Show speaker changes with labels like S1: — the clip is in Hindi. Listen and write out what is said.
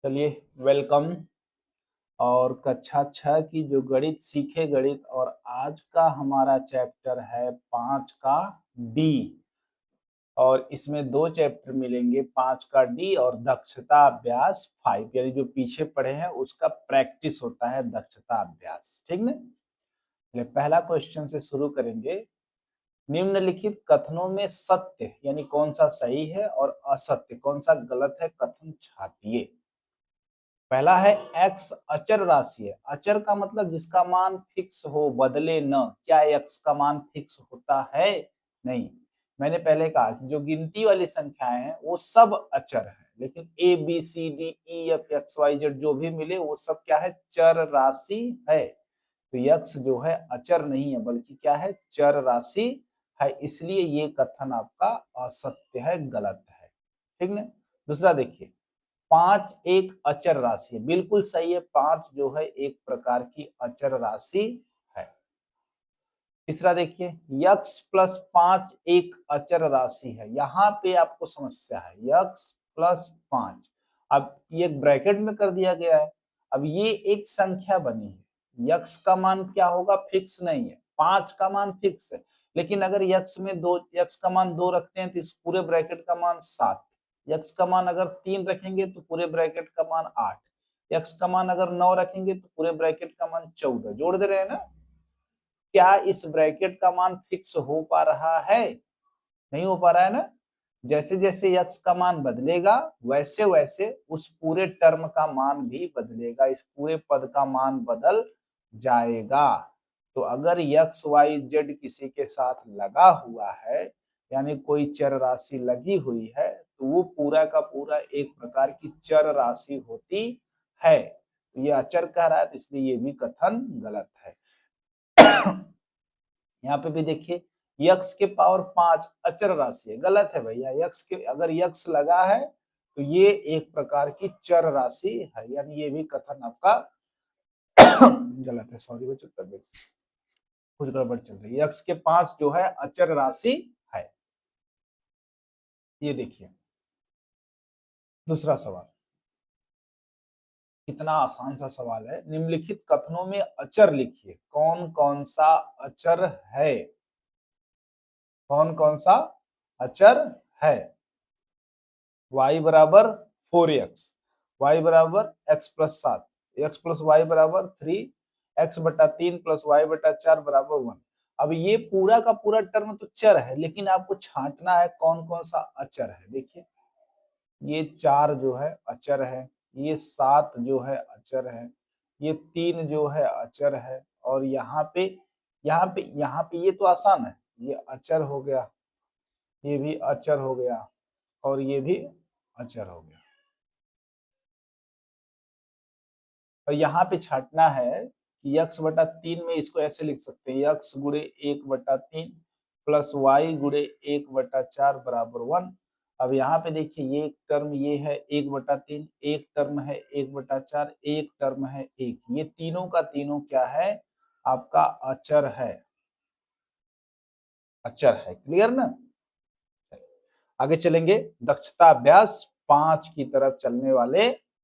S1: चलिए वेलकम। और कक्षा 6 की जो गणित सीखे गणित और आज का हमारा चैप्टर है 5 का डी। और इसमें दो चैप्टर मिलेंगे, 5 का डी और दक्षता अभ्यास 5, यानी जो पीछे पढ़े हैं उसका प्रैक्टिस होता है दक्षता अभ्यास। ठीक ना। चलिए पहला क्वेश्चन से शुरू करेंगे। निम्नलिखित कथनों में सत्य यानी कौन सा सही है और असत्य कौन सा गलत है, कथन छाटिए। पहला है x अचर राशि है। अचर का मतलब जिसका मान फिक्स हो, बदले न। क्या x का मान फिक्स होता है? नहीं। मैंने पहले कहा कि जो गिनती वाली संख्याएं हैं वो सब अचर है, लेकिन a b c d e f x y z जो भी मिले वो सब क्या है? चर राशि है। तो x जो है अचर नहीं है बल्कि क्या है? चर राशि है। इसलिए ये कथन आपका असत्य है, गलत है। ठीक ना। दूसरा देखिए, 5 एक अचर राशि है। बिल्कुल सही है, 5 जो है एक प्रकार की अचर राशि है। तीसरा देखिए, यक्स प्लस 5 एक अचर राशि है। यहाँ पे आपको समस्या है, यक्स प्लस 5। अब ये ब्रैकेट में कर दिया गया है। अब ये एक संख्या बनी है, यक्स का मान क्या होगा? फिक्स नहीं है। 5 का मान फिक्स है, लेकिन अगर यक्स में दो, यक्स का मान 2 रखते हैं तो इस पूरे ब्रैकेट का मान 7। यक्स का मान अगर 3 रखेंगे तो पूरे ब्रैकेट का मान 8। यक्स का मान अगर 9 रखेंगे तो पूरे ब्रैकेट का मान 14। जोड़ दे रहे हैं ना। क्या इस ब्रैकेट का मान फिक्स हो पा रहा है? नहीं हो पा रहा है ना। जैसे जैसे यक्स का मान बदलेगा वैसे वैसे उस पूरे टर्म का मान भी बदलेगा, इस पूरे पद का मान बदल जाएगा। तो अगर यक्स वाई जेड किसी के साथ लगा हुआ है, यानी कोई चर राशि लगी हुई है, तो वो पूरा का पूरा एक प्रकार की चर राशि होती है। तो ये अचर कह रहा है, तो इसलिए ये भी कथन गलत है। यहाँ पे भी देखिए, यक्स के पावर 5 अचर राशि है। गलत है भैया, यक्स के अगर यक्स लगा है तो ये एक प्रकार की चर राशि है, यानी ये भी कथन आपका गलत है। सॉरी बच्चों, तबियत कुछ गड़बड़ चल रही है। यक्स के 5 जो है अचर राशि है। ये देखिए दूसरा सवाल, कितना आसान सा सवाल है। निम्नलिखित कथनों में अचर लिखिए। कौन कौन सा अचर है? कौन कौन सा अचर है? y बराबर 4x, y बराबर x plus 7, x plus Y बराबर 3, x बटा 3 प्लस वाई बटा 4 बराबर 1। अब ये पूरा का पूरा टर्म तो चर है, लेकिन आपको छांटना है कौन कौन सा अचर है। देखिए, ये 4 जो है अचर है, ये 7 जो है अचर है, ये 3 जो है अचर है, और यहाँ पे ये तो आसान है, ये अचर हो गया, ये भी अचर हो गया, और ये भी अचर हो गया। और यहाँ पे छाटना है कि यक्स बटा 3 में इसको ऐसे लिख सकते हैं, यक्स गुणे 1/3 प्लस वाई गुणे 1/4 बराबर 1। अब यहाँ पे देखिए, ये एक टर्म ये है 1/3, एक टर्म है 1/4, एक टर्म है 1। ये तीनों का तीनों क्या है? आपका अचर है, अचर है। क्लियर ना। आगे चलेंगे, दक्षता अभ्यास 5 की तरफ चलने वाले